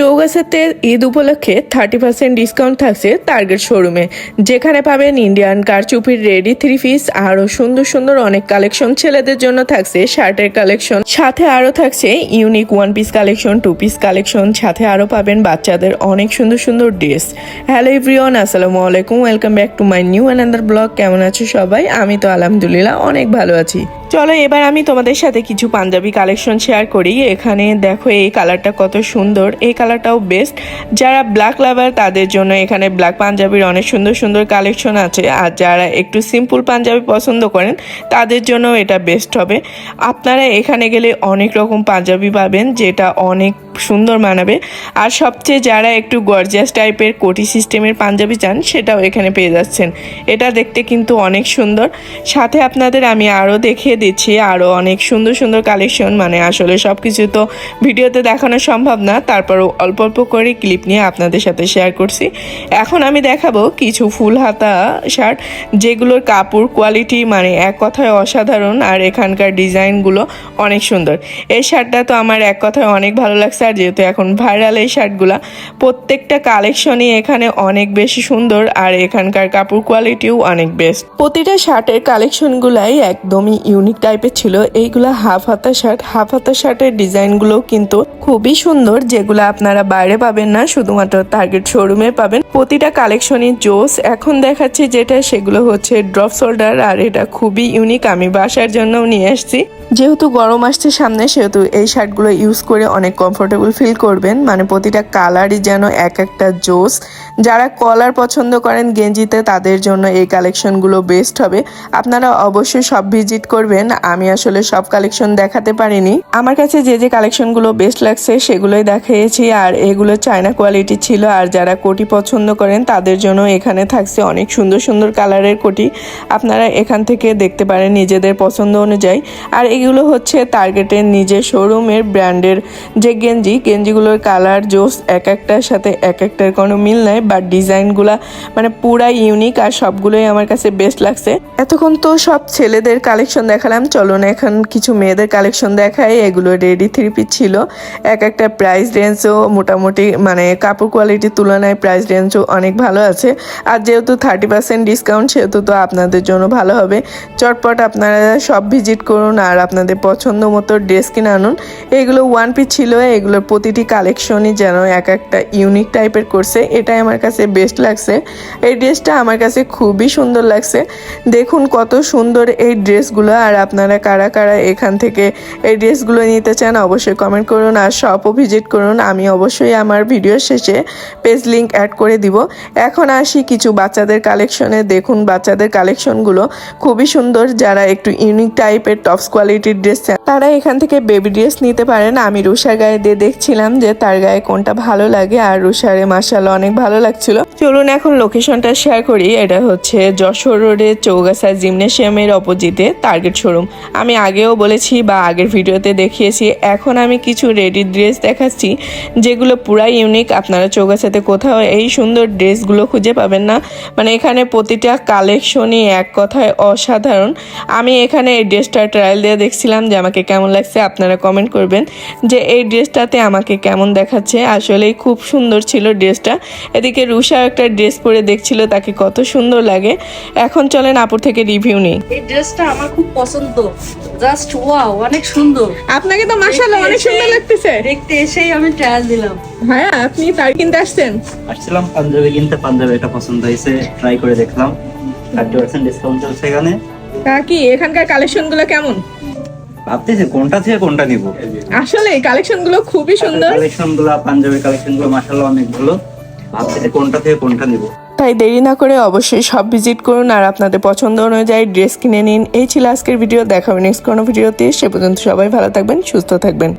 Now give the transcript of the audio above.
চৌগাছাতে ঈদ উপলক্ষে 30% ডিসকাউন্ট থাকছে টার্গেট শোরুমে, যেখানে পাবেন ইন্ডিয়ান কারচুপির রেডি 3 পিস, আরও সুন্দর সুন্দর অনেক কালেকশন। ছেলেদের জন্য থাকছে শার্টের কালেকশন, সাথে আরও থাকছে unique 1 piece collection, 2 piece collection, সাথে আরও পাবেন বাচ্চাদের অনেক সুন্দর সুন্দর ড্রেস। হ্যালো এভরিওয়ান, আসসালামু আলাইকুম, welcome back to my new another blog. কেমন আছো সবাই? আমি তো আলহামদুলিল্লাহ অনেক ভালো আছি। চলো এবার আমি তোমাদের সাথে কিছু পাঞ্জাবি কালেকশন শেয়ার করি। এখানে দেখো এই কালারটা কত সুন্দর, এই কালারটাও বেস্ট। যারা ব্ল্যাক লাভার তাদের জন্য এখানে ব্ল্যাক পাঞ্জাবির অনেক সুন্দর সুন্দর কালেকশন আছে, আর যারা একটু সিম্পল পাঞ্জাবি পছন্দ করেন তাদের জন্য এটা বেস্ট হবে। আপনারা এখানে গেলে অনেক রকম পাঞ্জাবি পাবেন, যেটা অনেক সুন্দর মানাবে। আর সবচেয়ে যারা একটু গর্জিয়াস টাইপের কোটি সিস্টেমের পাঞ্জাবি চান, সেটাও এখানে পেয়ে যাচ্ছেন। এটা দেখতে কিন্তু অনেক সুন্দর। সাথে আপনাদের আমি আরও দেখিয়ে দিচ্ছি আরও অনেক সুন্দর সুন্দর কালেকশন। মানে আসলে সব কিছু তো ভিডিওতে দেখানো সম্ভব না, তারপরও অল্প অল্প করে ক্লিপ নিয়ে আপনাদের সাথে শেয়ার করছি। এখন আমি দেখাবো কিছু ফুল হাতা শার্ট, যেগুলোর কাপড় কোয়ালিটি মানে এক কথায় অসাধারণ, আর এখানকার ডিজাইনগুলো অনেক সুন্দর। এই শার্টটা তো আমার এক কথায় অনেক ভালো লাগছে। আর যেহেতু এখন ভাইরাল এই শার্টগুলা, প্রত্যেকটা কালেকশনই এখানে অনেক বেশি সুন্দর, আর এখানকার কাপড় কোয়ালিটিও অনেক বেস্ট। প্রতিটা শার্টের কালেকশনগুলাই একদমই ইউনিক টাইপের ছিল। এইগুলা হাফ হাতা শার্ট, হাফ হাতা শার্টের ডিজাইনগুলো কিন্তু খুবই সুন্দর, যেগুলো আপনারা বাইরে পাবেন না, শুধুমাত্র টার্গেট শোরুমে পাবেন। প্রতিটা কালেকশনই জোস। এখন দেখাচ্ছি যেটা, সেগুলো হচ্ছে ড্রপ শোল্ডার, আর এটা খুবই ইউনিক। আমি বাসার জন্যও নিয়ে আসছি। যেহেতু গরম আসছে সামনে, সেহেতু এই শার্টগুলো ইউজ করে অনেক কমফোর্টেবল ফিল করবেন। মানে প্রতিটা কালারই যেন এক একটা জোস। যারা কলার পছন্দ করেন গেঞ্জিতে, তাদের জন্য এই কালেকশনগুলো বেস্ট হবে। আপনারা অবশ্যই সব ভিজিট করবেন। আমি আসলে সব কালেকশন দেখাতে পারিনি, আমার কাছে যে যে কালেকশনগুলো বেস্ট লাগছে সেগুলোই দেখিয়েছি। আর এগুলো চায়না কোয়ালিটি ছিল। আর যারা কোটি পছন্দ করেন তাদের জন্য এখানে থাকছে অনেক সুন্দর সুন্দর কালারের কোটি। আপনারা এখান থেকে দেখতে পারেন নিজেদের পছন্দ অনুযায়ী। আর এগুলো হচ্ছে টার্গেটের নিজের শোরুমের ব্র্যান্ডের যে গেঞ্জিগুলোর কালার জোস, এক একটার সাথে এক একটার কোনো মিল নাই, বাট ডিজাইনগুলা মানে পুরাই ইউনিক, আর সবগুলোই আমার কাছে বেস্ট লাগছে। এতক্ষণ তো সব ছেলেদের কালেকশন দেখালাম, চলো না এখন কিছু মেয়েদের কালেকশন দেখাই। এগুলো রেডি 3 পিস ছিল। এক একটা প্রাইস রেঞ্জও মোটামুটি মানে কাপড় কোয়ালিটির তুলনায় প্রাইস রেঞ্জও অনেক ভালো আছে। আর যেহেতু 30% ডিসকাউন্ট, সেহেতু তো আপনাদের জন্য ভালো হবে। চটপট আপনারা সব ভিজিট করুন আর আপনাদের পছন্দ মতো ড্রেস কিনে আনুন। এগুলো 1 পিস ছিল। এগুলোর প্রতিটি কালেকশনই যেন এক একটা ইউনিক টাইপের করছে, এটাই আমার কাছে বেস্ট লাগছে। এই ড্রেসটা আমার কাছে খুবই সুন্দর লাগছে। দেখুন কত সুন্দর এই ড্রেসগুলো। আর আপনারা কারা কারা এখান থেকে এই ড্রেসগুলো নিতে চান অবশ্যই কমেন্ট করুন, আর শপও ভিজিট করুন। আমি অবশ্যই আমার ভিডিও শেষে পেজ লিঙ্ক অ্যাড করে দিব। এখন আসি কিছু বাচ্চাদের কালেকশনে। দেখুন বাচ্চাদের কালেকশনগুলো খুবই সুন্দর। যারা একটু ইউনিক টাইপের টপস কোয়ালিটির ড্রেস চান, তারা এখান থেকে বেবি ড্রেস নিতে পারেন। আমি রুষার গায়ে দিয়ে দেখছিলাম যে তার গায়ে কোনটা ভালো লাগে, আর রুষারে মাশাআল্লাহ অনেক ভালো লাগছিল। চলুন এখন লোকেশনটা শেয়ার করি। এটা হচ্ছে যশোর রোডের চৌগাছা জিমনেশিয়ামের অপোজিটে টার্গেট শোরুম। আমি আগেও বলেছি বা আগের ভিডিওতে দেখিয়েছি। এখন আমি কিছু রেডি ড্রেস দেখাচ্ছি, যেগুলো পুরাই ইউনিক। আপনারা চৌগাছাতে কোথাও এই সুন্দর ড্রেসগুলো খুঁজে পাবেন না। মানে এখানে প্রতিটা কালেকশনই এক কথায় অসাধারণ। আমি এখানে এই ড্রেসটা ট্রায়াল দিয়ে দেখছিলাম যে আমাকে কেমন লাগছে। আপনারা কমেন্ট করবেন যে এই ড্রেসটাতে আমাকে কেমন দেখাচ্ছে। আসলেই খুব সুন্দর ছিল ড্রেসটা। এদিকে রুষা একটা ড্রেস পরে দেখছিল তাকে কত সুন্দর লাগে। এখন চলেন আপুর থেকে রিভিউ নেই। এই ড্রেসটা আমার খুব পছন্দ, জাস্ট ওয়াও, অনেক সুন্দর। আপনাকে তো মাশাআল্লাহ অনেক সুন্দর লাগতেছে। দেখতে এসেই আমি ট্রায়াল দিলাম। হ্যাঁ, আপনি তার কিনতে আসছেন? আসছিলাম পাঞ্জাবি কিনতে, পাঞ্জাবি এটা পছন্দ হয়েছে, ট্রাই করে দেখলাম। 30% ডিসকাউন্ট চলছে এখানে। কি এখানকার কালেকশনগুলো কেমন? ভাবতেছি কোনটা থেকে কোনটা নিব। আসলে এই কালেকশনগুলো খুবই সুন্দর। কালেকশনগুলো পাঞ্জাবি কালেকশনগুলো মাশাআল্লাহ অনেক ভালো। ভাবতেছি কোনটা থেকে কোনটা নিব। তাই দেরি না করে অবশ্যই সব ভিজিট করুন আর আপনাদের পছন্দ অনুযায়ী ড্রেস কিনে নিন। এই ছিল আজকের ভিডিও। দেখা হবে নেক্সট কোনো ভিডিওতে। সে পর্যন্ত সবাই ভালো থাকবেন, সুস্থ থাকবেন।